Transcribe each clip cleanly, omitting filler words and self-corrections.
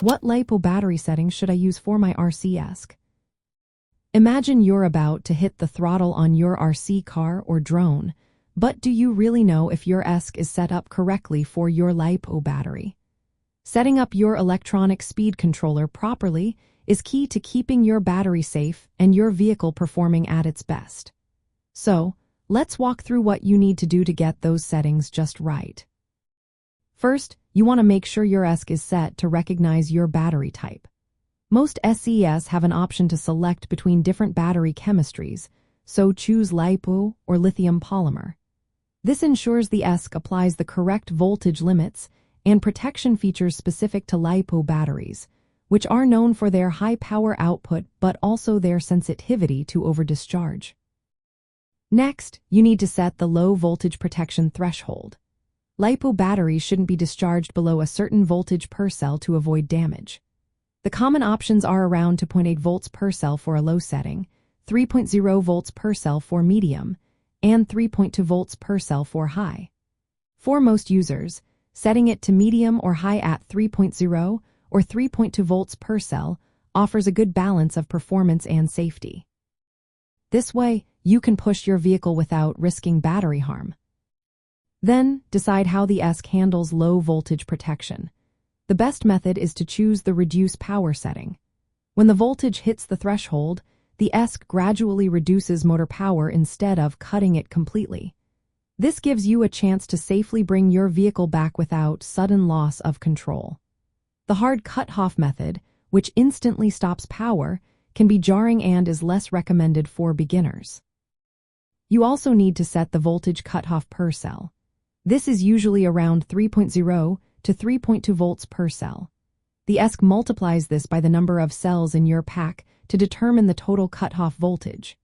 What LiPo battery settings should I use for my RC ESC? Imagine you're about to hit the throttle on your RC car or drone, but do you really know if your ESC is set up correctly for your LiPo battery? Setting up your electronic speed controller properly is key to keeping your battery safe and your vehicle performing at its best. So, let's walk through what you need to do to get those settings just right. First, you want to make sure your ESC is set to recognize your battery type. Most SES have an option to select between different battery chemistries, so choose LiPo or lithium polymer. This ensures the ESC applies the correct voltage limits and protection features specific to LiPo batteries, which are known for their high power output but also their sensitivity to overdischarge. Next, you need to set the low voltage protection threshold. LiPo batteries shouldn't be discharged below a certain voltage per cell to avoid damage. The common options are around 2.8 volts per cell for a low setting, 3.0 volts per cell for medium, and 3.2 volts per cell for high. For most users, setting it to medium or high at 3.0 or 3.2 volts per cell offers a good balance of performance and safety. This way, you can push your vehicle without risking battery harm. Then, decide how the ESC handles low voltage protection. The best method is to choose the reduce power setting. When the voltage hits the threshold, the ESC gradually reduces motor power instead of cutting it completely. This gives you a chance to safely bring your vehicle back without sudden loss of control. The hard cut-off method, which instantly stops power, can be jarring and is less recommended for beginners. You also need to set the voltage cutoff per cell. This is usually around 3.0 to 3.2 volts per cell. The ESC multiplies this by the number of cells in your pack to determine the total cutoff voltage.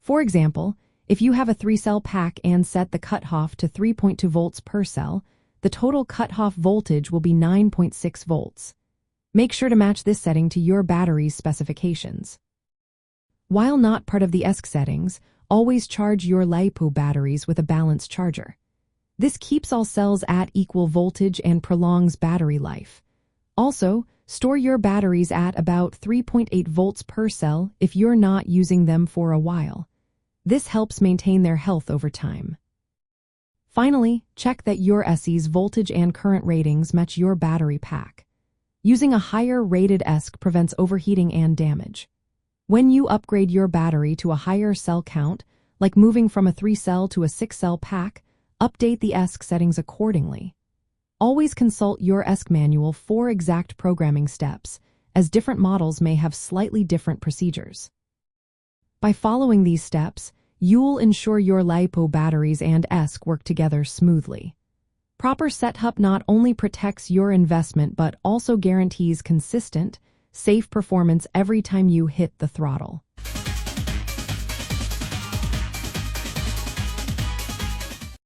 For example, if you have a 3-cell pack and set the cutoff to 3.2 volts per cell, the total cutoff voltage will be 9.6 volts. Make sure to match this setting to your battery's specifications. While not part of the ESC settings, always charge your LiPo batteries with a balanced charger. This keeps all cells at equal voltage and prolongs battery life. Also, store your batteries at about 3.8 volts per cell if you're not using them for a while. This helps maintain their health over time. Finally, check that your ESC's voltage and current ratings match your battery pack. Using a higher rated ESC prevents overheating and damage. When you upgrade your battery to a higher cell count, like moving from a 3-cell to a 6-cell pack, update the ESC settings accordingly. Always consult your ESC manual for exact programming steps, as different models may have slightly different procedures. By following these steps, you'll ensure your LiPo batteries and ESC work together smoothly. Proper setup not only protects your investment but also guarantees consistent, safe performance every time you hit the throttle.